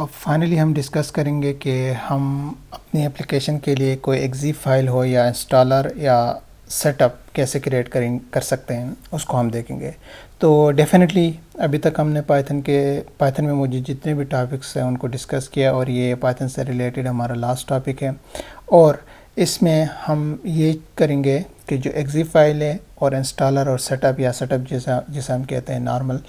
अब फाइनली हम डिस्कस करेंगे कि हम अपनी एप्लीकेशन के लिए कोई एक्जिप फाइल हो या इंस्टॉलर या सेटअप कैसे क्रिएट कर सकते हैं, उसको हम देखेंगे। तो डेफिनेटली अभी तक हमने पाइथन में मुझे जितने भी टॉपिक्स हैं उनको डिस्कस किया, और ये पाइथन से रिलेटेड हमारा लास्ट टॉपिक है। और इसमें हम ये करेंगे कि जो एक्जिप फाइल है और इंस्टॉलर और सेटअप या सेटअप जैसा हम कहते हैं नॉर्मल,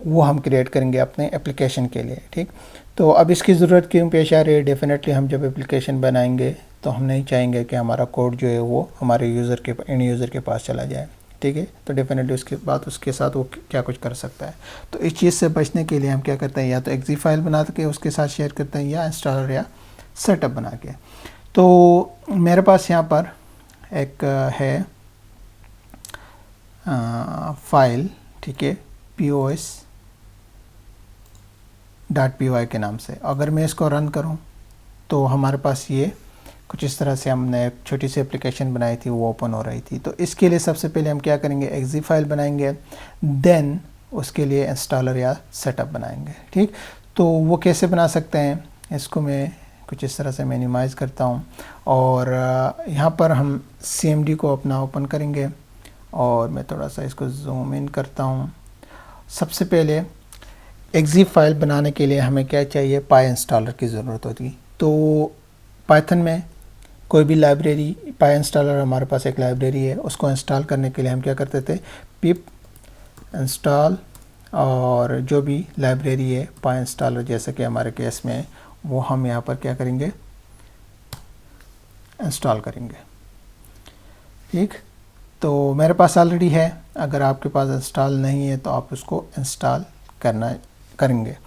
वो हम क्रिएट करेंगे अपने एप्लीकेशन के लिए। ठीक, तो अब इसकी ज़रूरत क्यों पेश आ रही है? डेफिनेटली हम जब एप्लीकेशन बनाएंगे तो हम नहीं चाहेंगे कि हमारा कोड जो है वो हमारे एंड यूज़र के पास चला जाए। ठीक है, तो डेफिनेटली उसके बाद उसके साथ वो क्या कुछ कर सकता है। तो इस चीज़ से बचने के लिए हम क्या करते हैं, या तो एक्जिप फाइल बना के उसके साथ शेयर करते हैं, या इंस्टॉलर या सेटअप बना के। तो मेरे पास यहाँ पर एक है फाइल, ठीक है, pos.py के नाम से। अगर मैं इसको रन करूं तो हमारे पास ये कुछ इस तरह से हमने एक छोटी सी एप्लीकेशन बनाई थी, वो ओपन हो रही थी। तो इसके लिए सबसे पहले हम क्या करेंगे, एक्जिप फाइल बनाएंगे, देन उसके लिए इंस्टॉलर या सेटअप बनाएंगे। ठीक, तो वो कैसे बना सकते हैं, इसको मैं कुछ इस तरह से मिनिमाइज़ करता हूँ, और यहाँ पर हम CMD को अपना ओपन करेंगे, और मैं थोड़ा सा इसको जूम इन करता हूँ। सबसे पहले एक्जिप फाइल बनाने के लिए हमें क्या चाहिए, पाई इंस्टॉलर की ज़रूरत होती है। तो पाइथन में कोई भी लाइब्रेरी, पाई इंस्टॉलर हमारे पास एक लाइब्रेरी है, उसको इंस्टॉल करने के लिए हम क्या करते थे, पिप इंस्टॉल, और जो भी लाइब्रेरी है पाई इंस्टॉलर जैसे कि हमारे केस में, वो हम यहाँ पर क्या करेंगे, इंस्टॉल करेंगे। ठीक, तो मेरे पास ऑलरेडी है, अगर आपके पास इंस्टॉल नहीं है तो आप उसको इंस्टॉल करेंगे।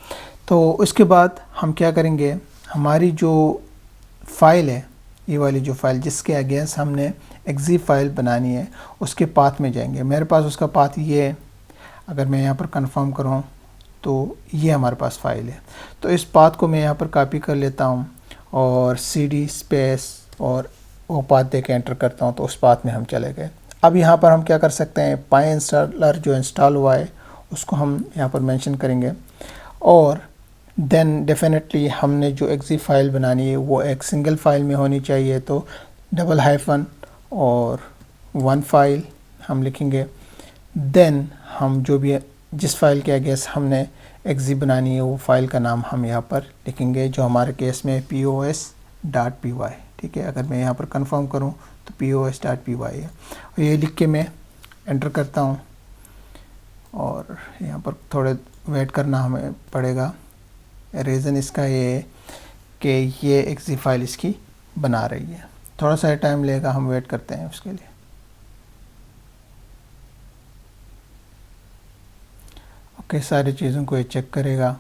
तो उसके बाद हम क्या करेंगे, हमारी जो फाइल है, ये वाली जो फाइल जिसके अगेंस्ट हमने एक्जिप फाइल बनानी है, उसके पाथ में जाएंगे। मेरे पास उसका पाथ ये है, अगर मैं यहाँ पर कंफर्म करूँ तो ये हमारे पास फाइल है। तो इस पाथ को मैं यहाँ पर कॉपी कर लेता हूँ, और CD स्पेस और वो पाथ दे के एंटर करता हूँ, तो उस पाथ में हम चले गए। अब यहाँ पर हम क्या कर सकते हैं, पाई इंस्टॉलर जो इंस्टॉल हुआ है उसको हम यहाँ पर मेंशन करेंगे, और देन डेफिनेटली हमने जो एक्जिप फाइल बनानी है वो एक सिंगल फाइल में होनी चाहिए, तो डबल हाइफन और 1 फाइल हम लिखेंगे। देन हम जो भी जिस फाइल के अगेंस्ट हमने एक्जिप बनानी है वो फाइल का नाम हम यहाँ पर लिखेंगे, जो हमारे केस में pos.py। ठीक है, अगर मैं यहाँ पर कंफर्म करूँ तो pos.py है, और ये लिख के मैं एंटर करता हूँ, और यहाँ पर थोड़े वेट करना हमें पड़ेगा। रीज़न इसका ये है कि ये एक्जिप फाइल इसकी बना रही है, थोड़ा सा टाइम लेगा, हम वेट करते हैं उसके लिए। ओके, सारी चीज़ों को ये चेक करेगा।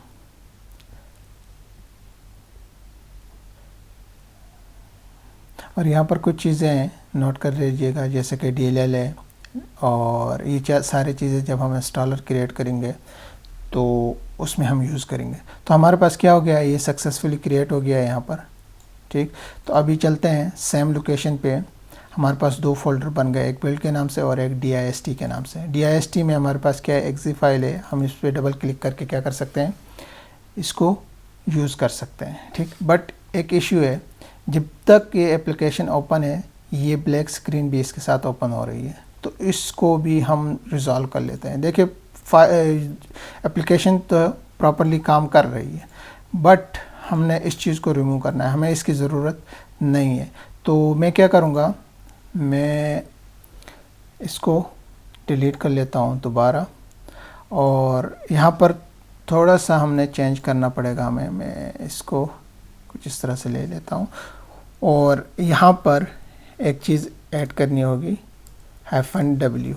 और यहाँ पर कुछ चीज़ें नोट कर लीजिएगा, जैसे कि DLL है, और ये सारी चीज़ें जब हम इंस्टॉलर क्रिएट करेंगे तो उसमें हम यूज़ करेंगे। तो हमारे पास क्या हो गया, ये सक्सेसफुली क्रिएट हो गया है यहाँ पर। ठीक, तो अभी चलते हैं सेम लोकेशन पे। हमारे पास 2 फोल्डर बन गए, एक बिल्ड के नाम से और एक dist के नाम से। dist में हमारे पास क्या है, एक्जिप फाइल है, हम इस पर डबल क्लिक करके क्या कर सकते हैं, इसको यूज़ कर सकते हैं। ठीक, बट एक इश्यू है, जब तक ये एप्लीकेशन ओपन है ये ब्लैक स्क्रीन भी इसके साथ ओपन हो रही है, तो इसको भी हम रिज़ॉल्व कर लेते हैं। देखिए, एप्लीकेशन तो प्रॉपरली काम कर रही है, बट हमने इस चीज़ को रिमूव करना है, हमें इसकी ज़रूरत नहीं है। तो मैं क्या करूँगा, मैं इसको डिलीट कर लेता हूँ दोबारा, और यहाँ पर थोड़ा सा हमने चेंज करना पड़ेगा हमें। मैं इसको कुछ इस तरह से ले लेता हूँ, और यहाँ पर एक चीज़ ऐड करनी होगी, -w।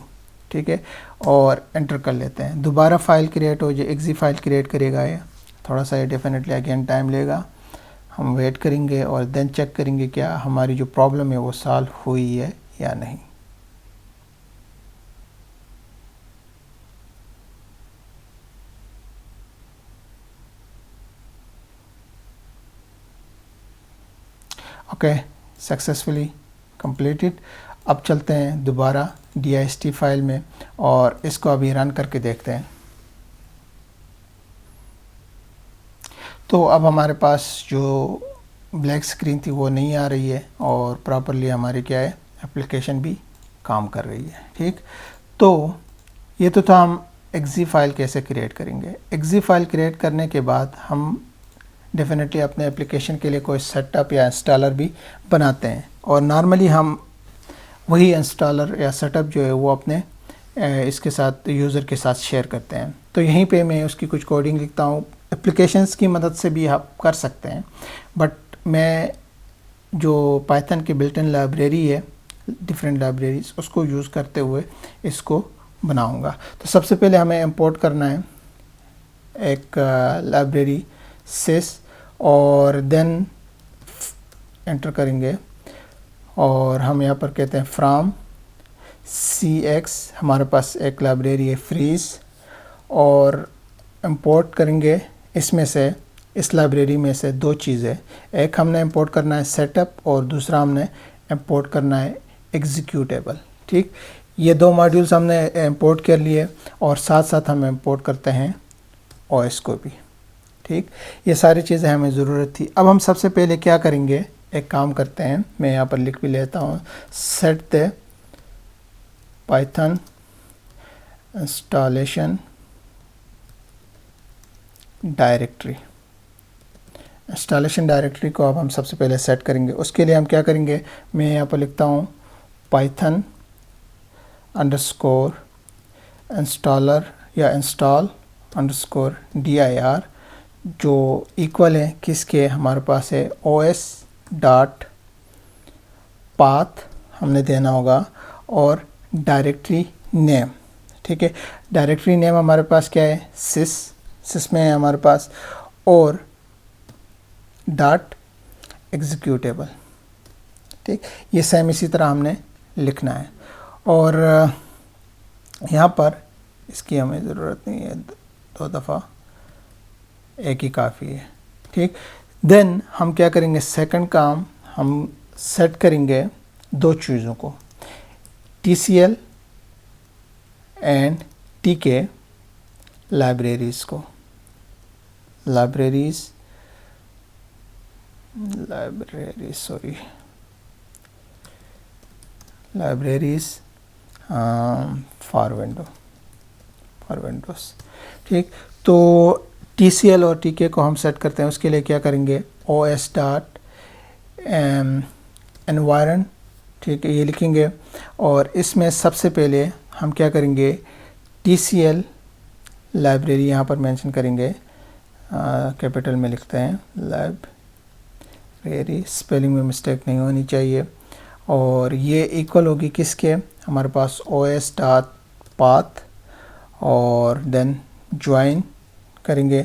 ठीक है, और एंटर कर लेते हैं। दोबारा फाइल क्रिएट हो जाए, एक्जिप फाइल क्रिएट करेगा ये, थोड़ा सा ये डेफिनेटली अगेन टाइम लेगा। हम वेट करेंगे और देन चेक करेंगे क्या हमारी जो प्रॉब्लम है वो सॉल्व हुई है या नहीं। Okay, successfully completed. अब चलते हैं दोबारा dist फाइल में, और इसको अभी रन करके देखते हैं। तो अब हमारे पास जो ब्लैक स्क्रीन थी वो नहीं आ रही है और प्रॉपरली हमारी क्या है एप्लीकेशन भी काम कर रही है। ठीक, तो ये तो था हम एक्जी फाइल कैसे क्रिएट करेंगे। एक्जी फाइल क्रिएट करने के बाद हम डेफिनेटली अपने एप्लीकेशन के लिए कोई सेटअप या इंस्टॉलर भी बनाते हैं और नॉर्मली हम वही इंस्टॉलर या सेटअप जो है वो अपने इसके साथ यूज़र के साथ शेयर करते हैं। तो यहीं पे मैं उसकी कुछ कोडिंग लिखता हूँ। एप्लीकेशंस की मदद से भी आप कर सकते हैं, बट मैं जो पाइथन की बिल्ट इन लाइब्रेरी है, डिफरेंट लाइब्रेरीज, उसको यूज़ करते हुए इसको बनाऊंगा। तो सबसे पहले हमें इंपोर्ट करना है एक लाइब्रेरी सिस और देन एंटर करेंगे और हम यहाँ पर कहते हैं फ्रॉम cx, हमारे पास एक लाइब्रेरी है फ्रीज, और इंपोर्ट करेंगे इसमें से, इस लाइब्रेरी में से दो चीज़ें, एक हमने इंपोर्ट करना है सेटअप और दूसरा हमने इंपोर्ट करना है एग्जीक्यूटेबल। ठीक, ये दो मॉड्यूल्स हमने इंपोर्ट कर लिए और साथ साथ हम इंपोर्ट करते हैं ओएस को भी। ठीक, ये सारी चीज़ें हमें ज़रूरत थी। अब हम सबसे पहले क्या करेंगे, एक काम करते हैं, मैं यहाँ पर लिख भी लेता हूँ, set the Python installation directory. Installation directory को अब हम सबसे पहले सेट करेंगे। उसके लिए हम क्या करेंगे, मैं यहाँ पर लिखता हूँ पाइथन अंडरस्कोर इंस्टॉलर या इंस्टॉल अंडरस्कोर dir, जो इक्वल है किसके, हमारे पास है os डॉट पाथ हमने देना होगा और डायरेक्टरी नेम। ठीक है, डायरेक्टरी नेम हमारे पास क्या है, सिस में है हमारे पास, और डॉट एग्जीक्यूटेबल। ठीक, ये सेम इसी तरह हमने लिखना है और यहाँ पर इसकी हमें ज़रूरत नहीं है, दो दफ़ा, एक ही काफ़ी है। ठीक, देन हम क्या करेंगे, सेकंड काम हम सेट करेंगे दो चीज़ों को, TCL एंड TK लाइब्रेरीज़ को, लाइब्रेरीज़ फॉर विंडोज़। ठीक, तो TCL और TK को हम सेट करते हैं। उसके लिए क्या करेंगे, os डॉट एनवायरन, ठीक है, ये लिखेंगे और इसमें सबसे पहले हम क्या करेंगे, TCL लाइब्रेरी यहाँ पर मेंशन करेंगे, कैपिटल में लिखते हैं लाइब्रेरी, स्पेलिंग में मिस्टेक नहीं होनी चाहिए, और ये इक्वल होगी किसके, हमारे पास os डॉट पाथ और देन ज्वाइन करेंगे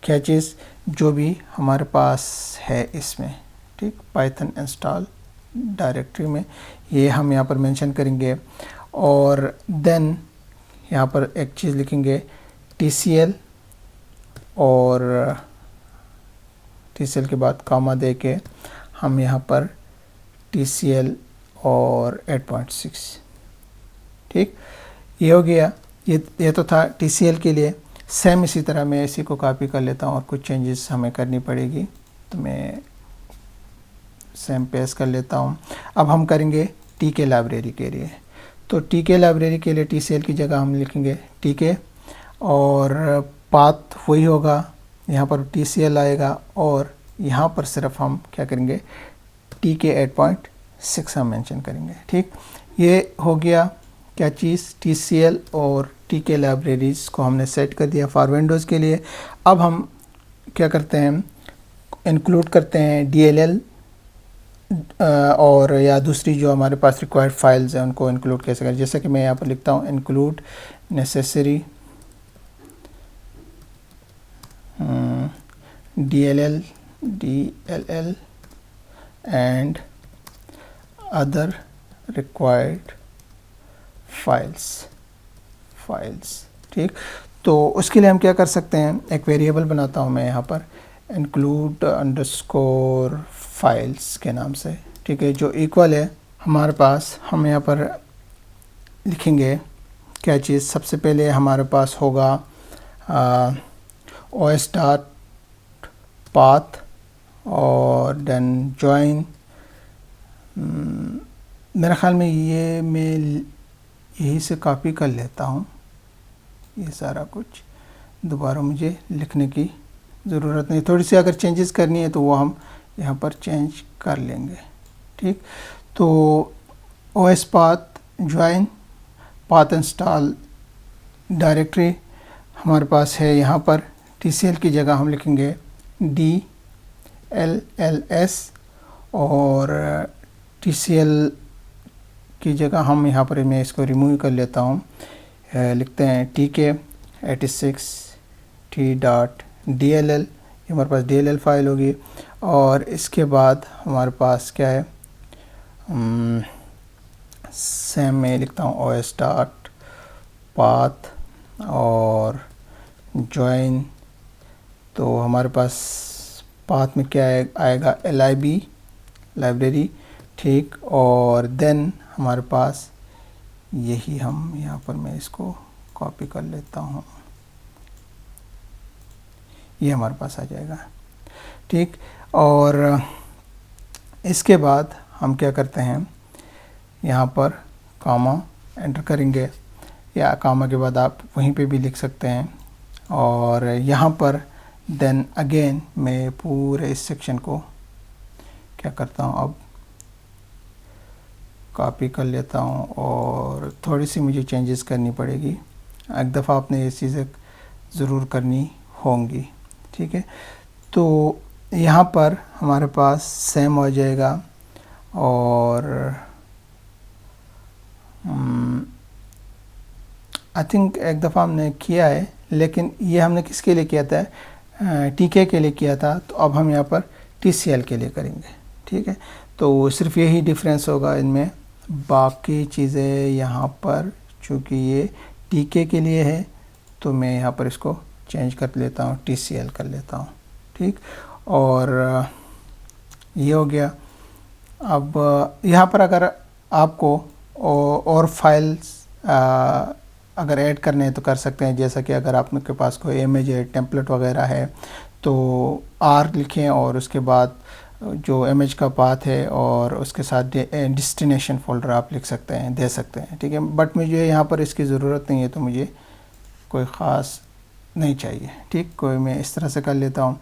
क्या चीज़, जो भी हमारे पास है इसमें। ठीक, पाइथन इंस्टॉल डायरेक्टरी में ये हम यहाँ पर मेंशन करेंगे और देन यहाँ पर एक चीज़ लिखेंगे TCL, और TCL के बाद कॉमा दे के हम यहाँ पर TCL और 8.6। ठीक, ये हो गया, ये तो था TCL के लिए। सेम इसी तरह मैं इसी को कॉपी कर लेता हूँ और कुछ चेंजेस हमें करनी पड़ेगी, तो मैं सेम पेस्ट कर लेता हूँ। अब हम करेंगे TK लाइब्रेरी के लिए, तो TK लाइब्रेरी के लिए TCL की जगह हम लिखेंगे TK और पाथ वही होगा, यहाँ पर TCL आएगा और यहाँ पर सिर्फ हम क्या करेंगे, TK 8.6 हम मेंशन करेंगे। ठीक, ये हो गया क्या चीज़, TCL और TK लाइब्रेरीज़ को हमने सेट कर दिया फॉर विंडोज़ के लिए। अब हम क्या करते हैं, इंक्लूड करते हैं DLL और या दूसरी जो हमारे पास रिक्वायर्ड फाइल्स हैं उनको इंक्लूड कैसे करें। जैसे कि मैं यहाँ पर लिखता हूँ include necessary DLL and other required files. ठीक, तो उसके लिए हम क्या कर सकते हैं, एक वेरिएबल बनाता हूँ मैं यहाँ पर इंक्लूड अंडरस्कोर फाइल्स के नाम से। ठीक है, जो इक्वल है हमारे पास, हम यहाँ पर लिखेंगे क्या चीज़, सबसे पहले हमारे पास होगा os डॉट पाथ और देन जॉइन। मेरे ख्याल में ये मैं यही से कॉपी कर लेता हूँ, ये सारा कुछ दोबारा मुझे लिखने की ज़रूरत नहीं। थोड़ी सी अगर चेंजेस करनी है तो वो हम यहाँ पर चेंज कर लेंगे। ठीक, तो OS path join path install directory हमारे पास है। यहाँ पर TCL की जगह हम लिखेंगे DLLS और TCL की जगह हम यहाँ पर मैं इसको रिमूव कर लेता हूँ, लिखते हैं TK86T.dll। ये हमारे पास DLL फाइल होगी। और इसके बाद हमारे पास क्या है, सेम में लिखता हूँ OS डॉट पाथ और ज्वाइन। तो हमारे पास पाथ में क्या आएगा, LIB लाइब्रेरी। ठीक, और देन हमारे पास यही हम यहाँ पर मैं इसको कॉपी कर लेता हूँ, ये हमारे पास आ जाएगा। ठीक, और इसके बाद हम क्या करते हैं, यहाँ पर कामा एंटर करेंगे, या कामा के बाद आप वहीं पे भी लिख सकते हैं। और यहाँ पर देन अगेन मैं पूरे इस सेक्शन को क्या करता हूँ, अब कॉपी कर लेता हूँ और थोड़ी सी मुझे चेंजेस करनी पड़ेगी। एक दफ़ा आपने ये चीज़ें ज़रूर करनी होंगी। ठीक है, तो यहाँ पर हमारे पास सेम हो जाएगा। और आई थिंक एक दफ़ा हमने किया है, लेकिन ये हमने किसके लिए किया था, TK के लिए किया था। तो अब हम यहाँ पर TCL के लिए करेंगे। ठीक है, तो सिर्फ यही डिफरेंस होगा इनमें, बाकी चीज़ें यहाँ पर चूँकि ये TK के लिए है तो मैं यहाँ पर इसको चेंज कर लेता हूँ, TCL कर लेता हूँ। ठीक, और ये हो गया। अब यहाँ पर अगर आपको और फाइल्स अगर ऐड करने हैं तो कर सकते हैं। जैसा कि अगर आपके पास कोई इमेज है, टेम्पलेट वगैरह है, तो R लिखें और उसके बाद जो इमेज का पाथ है और उसके साथ डेस्टिनेशन फोल्डर आप लिख सकते हैं, दे सकते हैं। ठीक है, बट मुझे यहाँ पर इसकी ज़रूरत नहीं है, तो मुझे कोई ख़ास नहीं चाहिए। ठीक, कोई मैं इस तरह से कर लेता हूँ।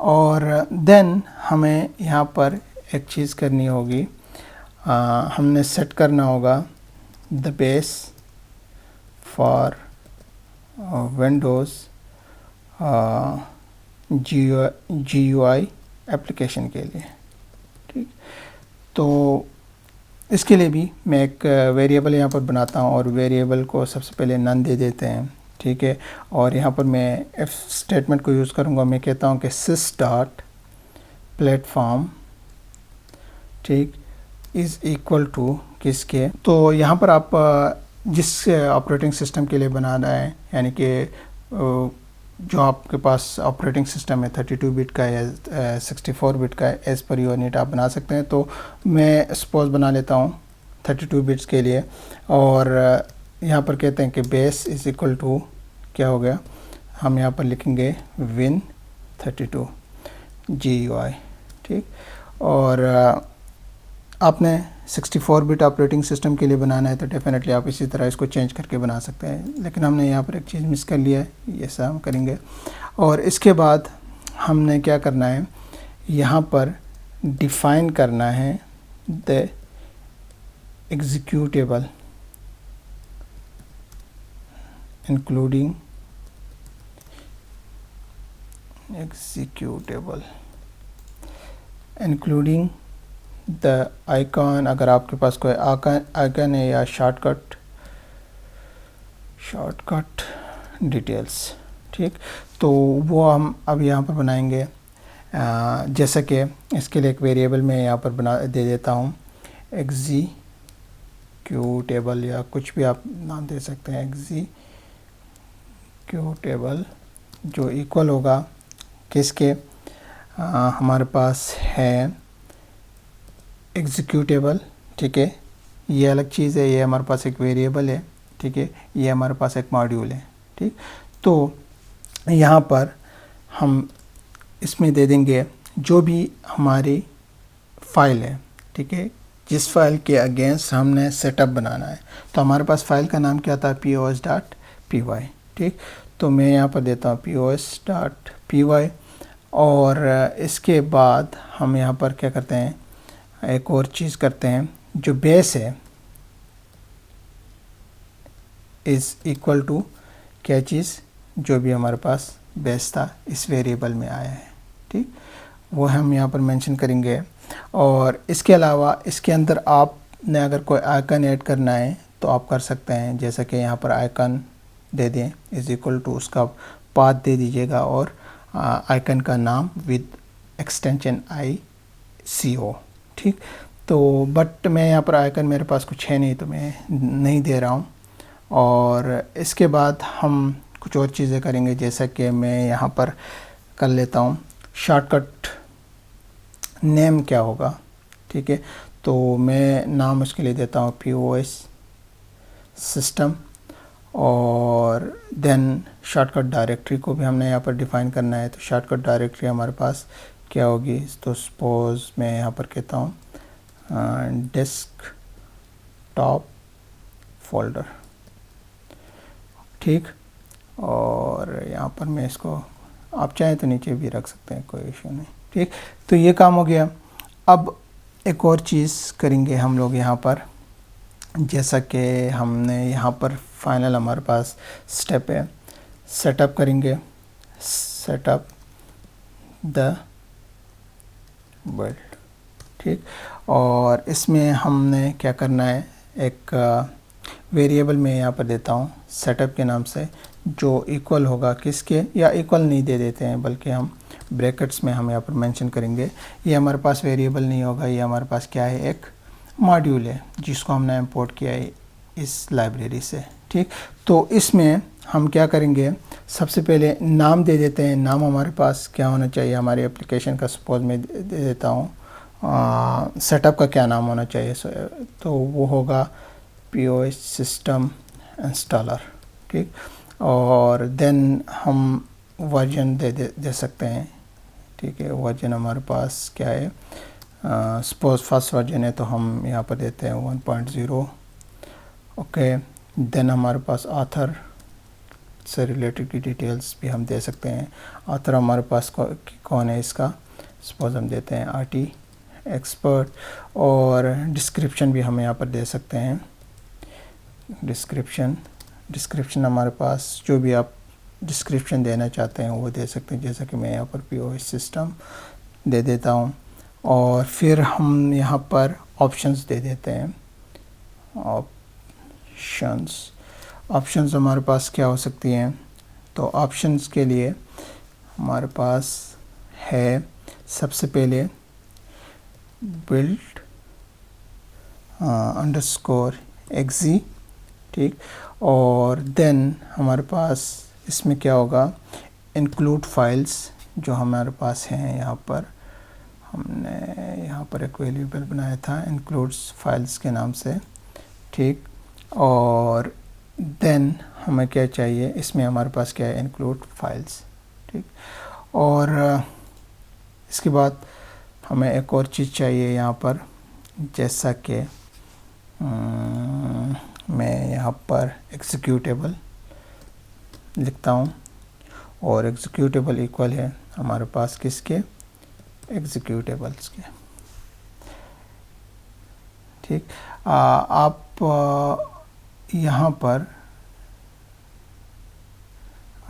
और देन हमें यहाँ पर एक चीज़ करनी होगी, हमने सेट करना होगा the base for Windows GUI application के लिए। ठीक, तो इसके लिए भी मैं एक वेरिएबल यहाँ पर बनाता हूँ और वेरिएबल को सबसे पहले नन दे देते हैं। ठीक है, और यहाँ पर मैं इफ स्टेटमेंट को यूज़ करूँगा। मैं कहता हूँ कि sys डॉट प्लेटफॉर्म, ठीक, इज़ इक्वल टू किसके, तो यहाँ पर आप जिस ऑपरेटिंग सिस्टम के लिए बनाना है, यानी कि जो आपके पास ऑपरेटिंग सिस्टम है 32 बिट का या 64 बिट का, एज़ पर योर नीड आप बना सकते हैं। तो मैं सपोज बना लेता हूँ 32 बिट्स के लिए, और यहाँ पर कहते हैं कि बेस इज़ इक्वल टू क्या हो गया, हम यहाँ पर लिखेंगे Win32 GUI। ठीक, और आपने 64 बिट ऑपरेटिंग सिस्टम के लिए बनाना है तो डेफिनेटली आप इसी तरह इसको चेंज करके बना सकते हैं, लेकिन हमने यहाँ पर एक चीज़ मिस कर लिया है, ये सब हम करेंगे। और इसके बाद हमने क्या करना है, यहाँ पर डिफ़ाइन करना है the executable including the icon. अगर आपके पास कोई आइकन है या शॉर्टकट डिटेल्स, ठीक, तो वो हम अब यहाँ पर बनाएंगे। जैसा कि इसके लिए एक वेरिएबल में यहाँ पर दे देता हूँ एग्जीक्यूटेबल, या कुछ भी आप नाम दे सकते हैं, एग्जीक्यूटेबल, जो इक्वल होगा किसके, हमारे पास है एग्जीक्यूटेबल। ठीक है, ये अलग चीज़ है, ये हमारे पास एक वेरिएबल है। ठीक है, ये हमारे पास एक मॉड्यूल है। ठीक, तो यहाँ पर हम इसमें दे देंगे जो भी हमारी फ़ाइल है, ठीक है, जिस फाइल के अगेंस्ट हमने सेटअप बनाना है। तो हमारे पास फाइल का नाम क्या था, pos.py, ठीक। तो मैं यहाँ पर देता हूँ pos.py और इसके बाद हम यहाँ पर क्या करते हैं, एक और चीज़ करते हैं, जो बेस है इज़ इक्वल टू क्या चीज़, जो भी हमारे पास बेस था इस वेरिएबल में आया है, ठीक, वो हम यहाँ पर मेंशन करेंगे। और इसके अलावा इसके अंदर आपने अगर कोई आइकन ऐड करना है तो आप कर सकते हैं, जैसा कि यहाँ पर आइकन दे दें इज़ इक्वल टू उसका पाथ दे दीजिएगा और आइकन का नाम विद एक्सटेंशन ICO, ठीक। तो बट मैं यहाँ पर आइकन मेरे पास कुछ है नहीं तो मैं नहीं दे रहा हूँ। और इसके बाद हम कुछ और चीज़ें करेंगे, जैसा कि मैं यहाँ पर कर लेता हूँ शॉर्टकट नेम क्या होगा, ठीक है। तो मैं नाम उसके लिए देता हूँ POS सिस्टम और देन शॉर्टकट डायरेक्टरी को भी हमने यहाँ पर डिफ़ाइन करना है। तो शॉर्टकट डायरेक्टरी हमारे पास क्या होगी, तो सपोज़ मैं यहाँ पर कहता हूँ डेस्कटॉप फोल्डर, ठीक। और यहाँ पर मैं इसको आप चाहें तो नीचे भी रख सकते हैं, कोई इशू नहीं, ठीक। तो ये काम हो गया। अब एक और चीज़ करेंगे हम लोग यहाँ पर, जैसा कि हमने यहाँ पर फाइनल हमारे पास स्टेप है, सेटअप करेंगे, सेटअप द बिल्ड, ठीक। और इसमें हमने क्या करना है, एक वेरिएबल में यहाँ पर देता हूँ सेटअप के नाम से, जो इक्वल होगा किसके, या इक्वल नहीं दे देते हैं बल्कि हम ब्रैकेट्स में हम यहाँ पर मेंशन करेंगे। ये हमारे पास वेरिएबल नहीं होगा, ये हमारे पास क्या है, एक मॉड्यूल है जिसको हमने इंपोर्ट किया है इस लाइब्रेरी से, ठीक। तो इसमें हम क्या करेंगे, सबसे पहले नाम दे देते हैं। नाम हमारे पास क्या होना चाहिए, हमारी एप्लीकेशन का सपोज मैं दे देता हूँ सेटअप का क्या नाम होना चाहिए, तो वो होगा POS सिस्टम इंस्टॉलर, ठीक। और देन हम वर्जन दे सकते हैं, ठीक है। वर्जन हमारे पास क्या है, सपोज फर्स्ट वर्जन है तो हम यहाँ पर देते हैं 1.0, ओके। देन हमारे पास ऑथर से रिलेटेड की डिटेल्स भी हम दे सकते हैं। ऑथर हमारे पास कौन है इसका, सपोज हम देते हैं RT एक्सपर्ट। और डिस्क्रिप्शन भी हम यहाँ पर दे सकते हैं, डिस्क्रिप्शन हमारे पास जो भी आप डिस्क्रिप्शन देना चाहते हैं वो दे सकते हैं, जैसा कि मैं यहाँ पर POS सिस्टम दे देता हूँ। और फिर हम यहाँ पर ऑप्शंस दे देते हैं, ऑप्शंस हमारे पास क्या हो सकती हैं, तो ऑप्शंस के लिए हमारे पास है सबसे पहले बिल्ड _exe, ठीक। और देन हमारे पास इसमें क्या होगा, इंक्लूड फाइल्स जो हमारे पास हैं, यहाँ पर हमने यहाँ पर एक वेरिएबल बनाया था इंक्लूड्स फाइल्स के नाम से, ठीक। और देन हमें क्या चाहिए, इसमें हमारे पास क्या है, इंक्लूड फाइल्स, ठीक। और इसके बाद हमें एक और चीज़ चाहिए यहाँ पर, जैसा कि मैं यहाँ पर एग्जीक्यूटेबल लिखता हूँ और एग्जीक्यूटेबल इक्वल है हमारे पास किसके, एग्जीक्यूटेबल्स के, ठीक। आप यहाँ पर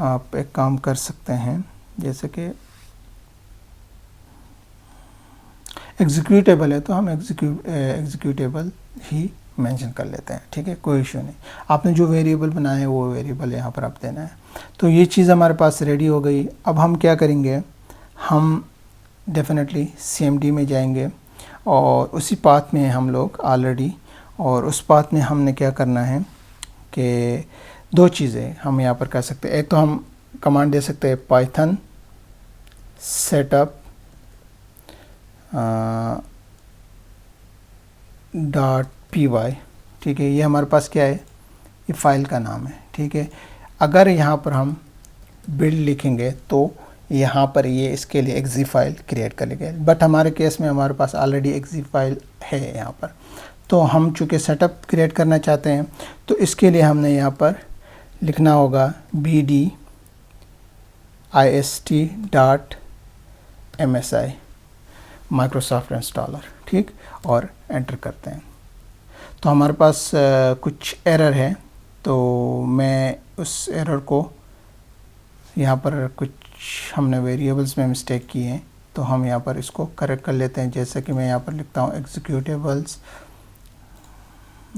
आप एक काम कर सकते हैं, जैसे कि एग्जीक्यूटेबल है तो हम एग्जीक्यूटेबल ही मेंशन कर लेते हैं, ठीक है, कोई इशू नहीं। आपने जो वेरिएबल बनाया है वो वेरिएबल यहाँ पर आप देना है। तो ये चीज़ हमारे पास रेडी हो गई। अब हम क्या करेंगे, हम डेफिनेटली CMD में जाएंगे और उसी पाथ में हम लोग ऑलरेडी, और उस पाथ में हमने क्या करना है कि दो चीज़ें हम यहाँ पर कर सकते हैं। एक तो हम कमांड दे सकते हैं python setup .py, ठीक है। ये हमारे पास क्या है, ये फाइल का नाम है, ठीक है। अगर यहाँ पर हम बिल्ड लिखेंगे तो यहाँ पर ये इसके लिए एक्जी फाइल क्रिएट करेंगे। बट हमारे केस में हमारे पास ऑलरेडी एक्जी फाइल है यहाँ पर, तो हम चूँकि सेटअप क्रिएट करना चाहते हैं तो इसके लिए हमने यहाँ पर लिखना होगा bdist.msi माइक्रोसॉफ्ट इंस्टॉलर, ठीक, और एंटर करते हैं। तो हमारे पास कुछ एरर है, तो मैं उस एरर को यहाँ पर कुछ हमने वेरिएबल्स में मिस्टेक की है, तो हम यहाँ पर इसको करेक्ट कर लेते हैं। जैसे कि मैं यहाँ पर लिखता हूँ एग्जीक्यूटेबल्स,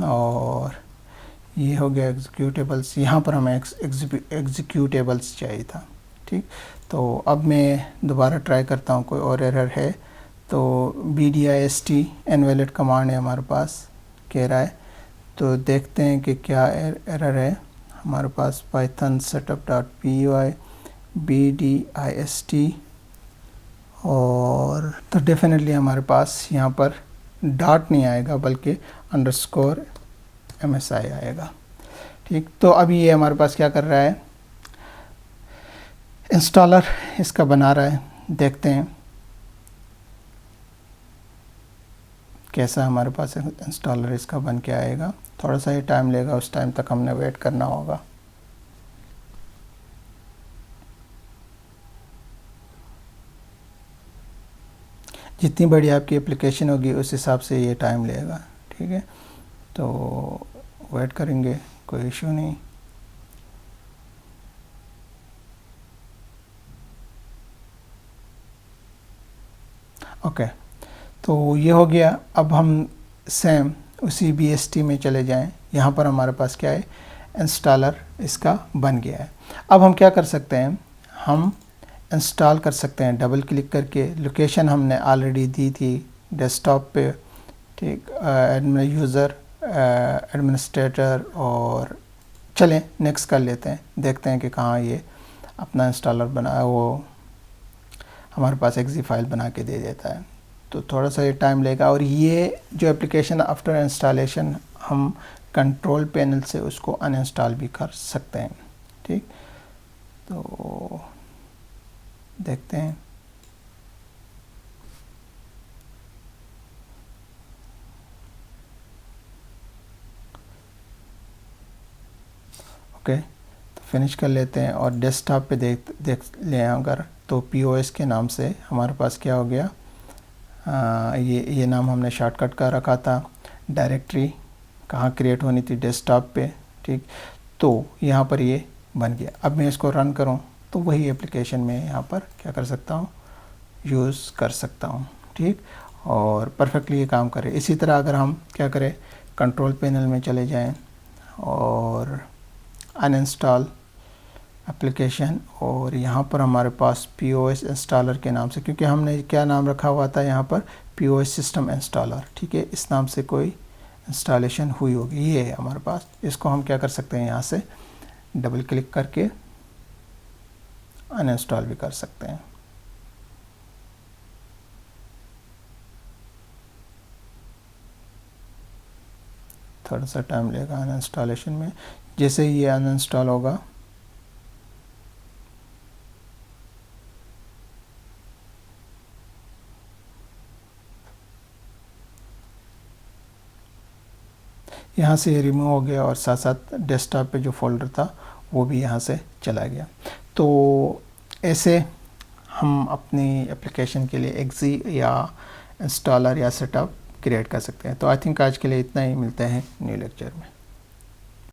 और ये हो गया एग्जीक्यूटेबल्स। यहाँ पर हमें एग्जीक्यूटेबल्स चाहिए था, ठीक। तो अब मैं दोबारा ट्राई करता हूँ, कोई और एरर है तो bdist इनवैलिड कमांड है हमारे पास, कह रहा है, तो देखते हैं कि क्या एरर है हमारे पास। python setup.py bdist, और तो डेफिनेटली हमारे पास यहाँ पर डॉट नहीं आएगा बल्कि _msi आएगा, ठीक। तो अभी ये हमारे पास क्या कर रहा है, इंस्टॉलर इसका बना रहा है। देखते हैं कैसा हमारे पास इंस्टॉलर इसका बन के आएगा। थोड़ा सा ही टाइम लेगा, उस टाइम तक हमने वेट करना होगा। जितनी बड़ी आपकी एप्लीकेशन होगी उस हिसाब से ये टाइम लेगा, ठीक है। तो वेट करेंगे, कोई इशू नहीं। ओके, तो ये हो गया। अब हम सेम उसी BST में चले जाएं। यहाँ पर हमारे पास क्या है, इंस्टॉलर इसका बन गया है। अब हम क्या कर सकते हैं, हम इंस्टॉल कर सकते हैं डबल क्लिक करके। लोकेशन हमने ऑलरेडी दी थी डेस्कटॉप पे, ठीक, यूज़र एडमिनिस्ट्रेटर, और चलें नेक्स्ट कर लेते हैं, देखते हैं कि कहाँ ये अपना इंस्टॉलर बना, वो हमारे पास एक्जी फाइल बना के दे देता है। तो थोड़ा सा ये टाइम लेगा। और ये जो एप्लीकेशन आफ्टर इंस्टॉलेशन हम कंट्रोल पैनल से उसको अनइंस्टॉल भी कर सकते हैं, ठीक। तो देखते हैं। ओके, तो फिनिश कर लेते हैं और डेस्कटॉप पे देख लें अगर, तो POS के नाम से हमारे पास क्या हो गया, ये नाम हमने शॉर्टकट का रखा था। डायरेक्टरी कहाँ क्रिएट होनी थी, डेस्कटॉप पे, ठीक। तो यहाँ पर ये बन गया। अब मैं इसको रन करूँ तो वही एप्लीकेशन में यहाँ पर क्या कर सकता हूँ, यूज़ कर सकता हूँ, ठीक, और परफेक्टली ये काम करे। इसी तरह अगर हम क्या करें, कंट्रोल पैनल में चले जाएं और अनइंस्टॉल एप्लीकेशन, और यहाँ पर हमारे पास POS इंस्टॉलर के नाम से, क्योंकि हमने क्या नाम रखा हुआ था यहाँ पर, POS सिस्टम इंस्टॉलर, ठीक है, इस नाम से कोई इंस्टॉलेशन हुई होगी, ये है हमारे पास। इसको हम क्या कर सकते हैं, यहाँ से डबल क्लिक करके अनइंस्टॉल भी कर सकते हैं। थोड़ा सा टाइम लेगा अनइंस्टॉलेशन में। जैसे ही ये अनइंस्टॉल होगा यहाँ से ये रिमूव हो गया, और साथ साथ डेस्कटॉप पे जो फोल्डर था वो भी यहाँ से चला गया। तो ऐसे हम अपनी एप्लीकेशन के लिए एक्जी या इंस्टॉलर या सेटअप क्रिएट कर सकते हैं। तो आई थिंक आज के लिए इतना ही, मिलते हैं न्यू लेक्चर में।